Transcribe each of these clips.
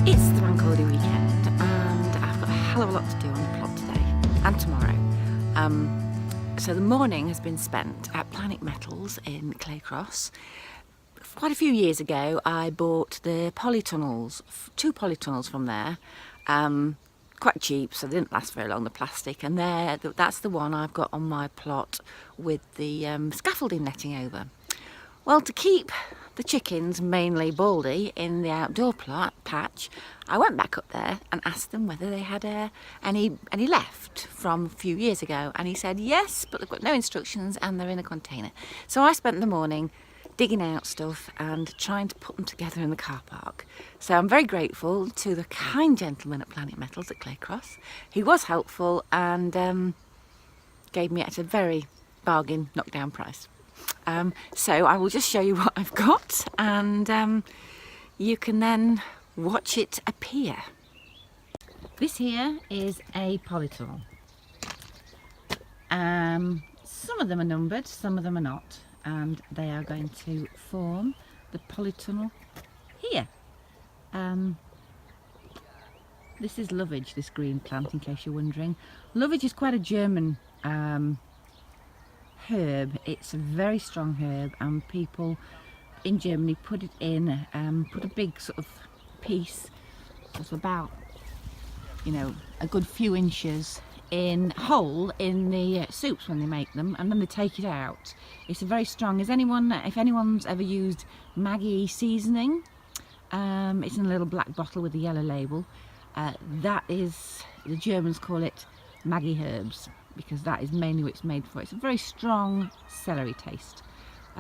It's the bank holiday weekend and I've got a hell of a lot to do on the plot today and tomorrow. So the morning has been spent at Planet Metals in Claycross. Quite a few years ago I bought the polytunnels, 2 polytunnels from there, quite cheap, so they didn't last very long, the plastic, and that's the one I've got on my plot with the scaffolding netting over. Well, to keep the chickens, mainly Baldy, in the outdoor patch, I went back up there and asked them whether they had any left from a few years ago, and he said yes, but they've got no instructions and they're in a container. So I spent the morning digging out stuff and trying to put them together in the car park. So I'm very grateful to the kind gentleman at Planet Metals at Claycross. He was helpful and gave me at a very bargain knockdown price. So I will just show you what I've got, and you can then watch it appear. This here is a polytunnel. Some of them are numbered, some of them are not, and they are going to form the polytunnel here. This is lovage, this green plant, in case you're wondering. Lovage is quite a German herb. It's a very strong herb, and people in Germany put it in, put a big sort of piece of about, you know, a good few inches hole in the soups when they make them, and then they take it out. It's a very strong, if anyone's ever used Maggi seasoning, it's in a little black bottle with a yellow label. That is, the Germans call it Maggi herbs, because that is mainly what it's made for. It's a very strong celery taste.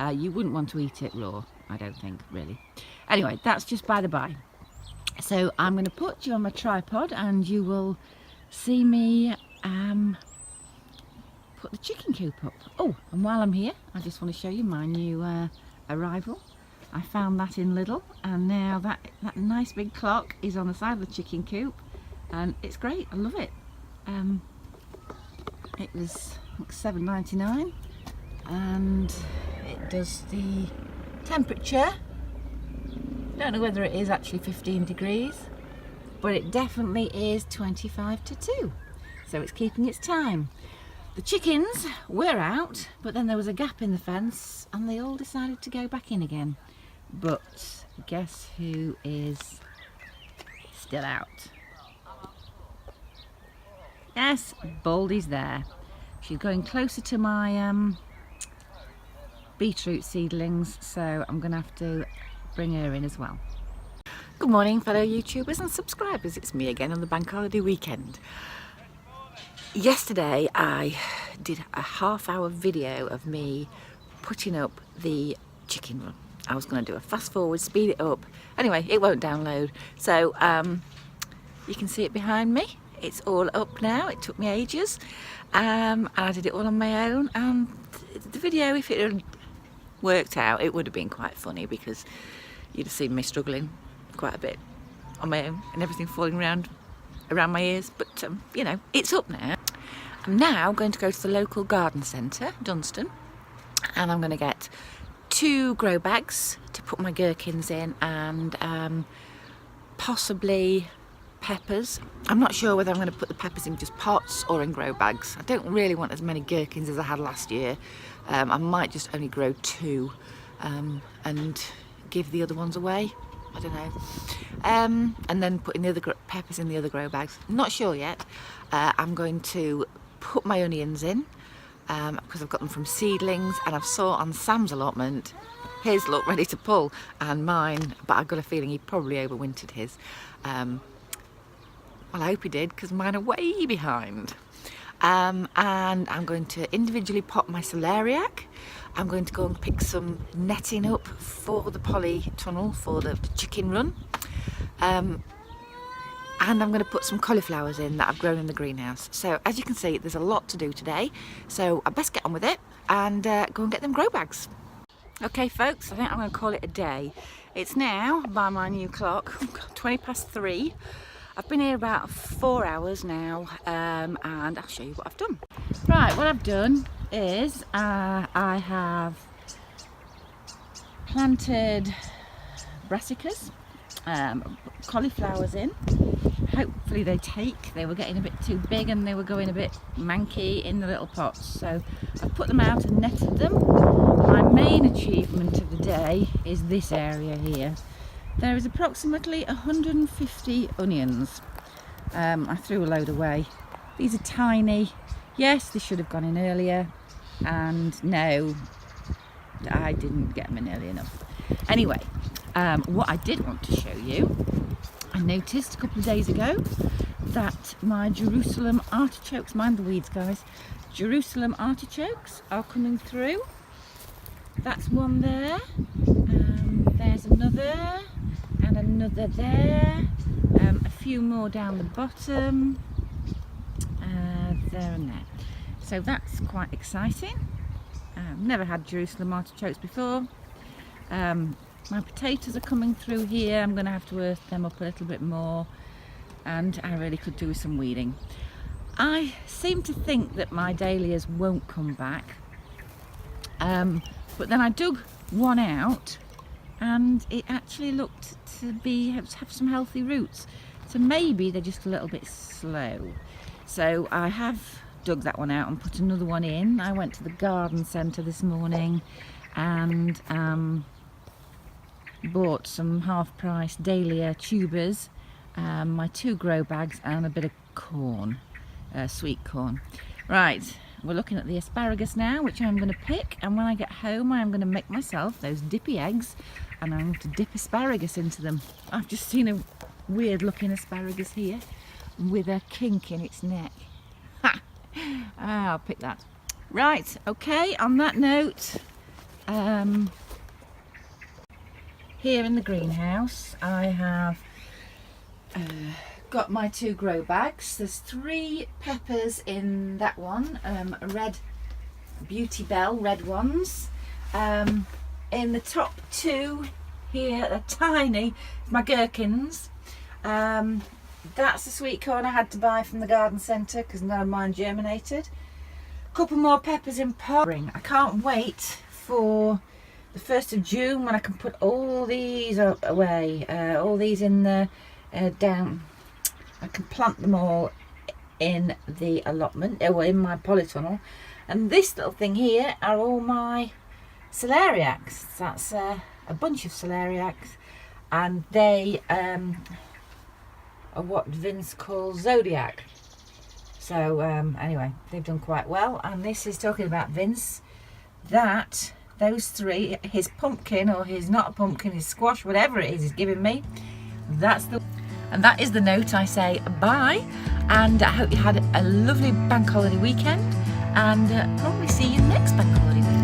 You wouldn't want to eat it raw, I don't think, really. Anyway, that's just by the by. So I'm going to put you on my tripod and you will see me put the chicken coop up. Oh, and while I'm here, I just want to show you my new arrival. I found that in Lidl, and now that nice big clock is on the side of the chicken coop, and it's great. I love it. It was $7.99, and it does the temperature. Don't know whether it is actually 15 degrees, but it definitely is 25 to 2, so it's keeping its time. The chickens were out, but then there was a gap in the fence and they all decided to go back in again. But guess who is still out? Yes, Baldy's there. She's going closer to my beetroot seedlings, so I'm going to have to bring her in as well. Good morning, fellow YouTubers and subscribers. It's me again on the bank holiday weekend. Yesterday I did a half-hour video of me putting up the chicken run. I was going to do a fast forward, speed it up. Anyway, it won't download, so you can see it behind me. It's all up now. It took me ages, and I did it all on my own, and the video, if it had worked out, it would have been quite funny, because you'd have seen me struggling quite a bit on my own and everything falling around my ears. But you know, it's up now. I'm now going to go to the local garden centre, Dunstan, and I'm going to get 2 grow bags to put my gherkins in, and possibly peppers. I'm not sure whether I'm going to put the peppers in just pots or in grow bags. I don't really want as many gherkins as I had last year. I might just only grow 2 and give the other ones away. I don't know. And then putting the other peppers in the other grow bags. Not sure yet. I'm going to put my onions in, because I've got them from seedlings, and I've saw on Sam's allotment his look ready to pull, and mine, but I've got a feeling he probably overwintered his. Well, I hope he did, because mine are way behind. And I'm going to individually pot my celeriac. I'm going to go and pick some netting up for the polytunnel, for the chicken run. And I'm going to put some cauliflowers in that I've grown in the greenhouse. So as you can see, there's a lot to do today, so I best get on with it and go and get them grow bags. Okay folks, I think I'm going to call it a day. It's now, by my new clock, 20 past 3. I've been here about 4 hours now, and I'll show you what I've done. Right, what I've done is I have planted brassicas cauliflowers in. Hopefully they take. They were getting a bit too big and they were going a bit manky in the little pots, so I put them out and netted them. My main achievement of the day is this area here. There is approximately 150 onions. I threw a load away. These are tiny. Yes, they should have gone in earlier, and no, I didn't get them in early enough. Anyway, what I did want to show you, I noticed a couple of days ago that my Jerusalem artichokes, mind the weeds guys, Jerusalem artichokes are coming through. That's one there, there's another, and another there, a few more down the bottom, there and there. So that's quite exciting. Never had Jerusalem artichokes before. My potatoes are coming through here. I'm going to have to earth them up a little bit more, and I really could do with some weeding. I seem to think that my dahlias won't come back, but then I dug one out and it actually looked to have some healthy roots, so maybe they're just a little bit slow. So I have dug that one out and put another one in. I went to the garden centre this morning and bought some half-price dahlia tubers, my 2 grow bags, and a bit of corn, sweet corn. Right, we're looking at the asparagus now, which I'm going to pick, and when I get home I'm going to make myself those dippy eggs, and I'm going to dip asparagus into them. I've just seen a weird looking asparagus here with a kink in its neck. Ha! I'll pick that. Right, okay, on that note, here in the greenhouse I have got my 2 grow bags. There's 3 peppers in that one, red Beauty Bell red ones. In the top 2 here, they're tiny, my gherkins. That's the sweet corn I had to buy from the garden centre because none of mine germinated. A couple more peppers in pot. I can't wait for the 1st of June when I can put all these away, all these in the down. I can plant them all in the allotment, or in my polytunnel. And this little thing here are all my celeriacs. That's a bunch of celeriacs, and they are what Vince calls zodiac. So anyway, they've done quite well. And this is talking about Vince, that those 3, his pumpkin, or his not a pumpkin, his squash, whatever it is he's giving me, and that is the note I say bye, and I hope you had a lovely bank holiday weekend, and probably see you next bank holiday weekend.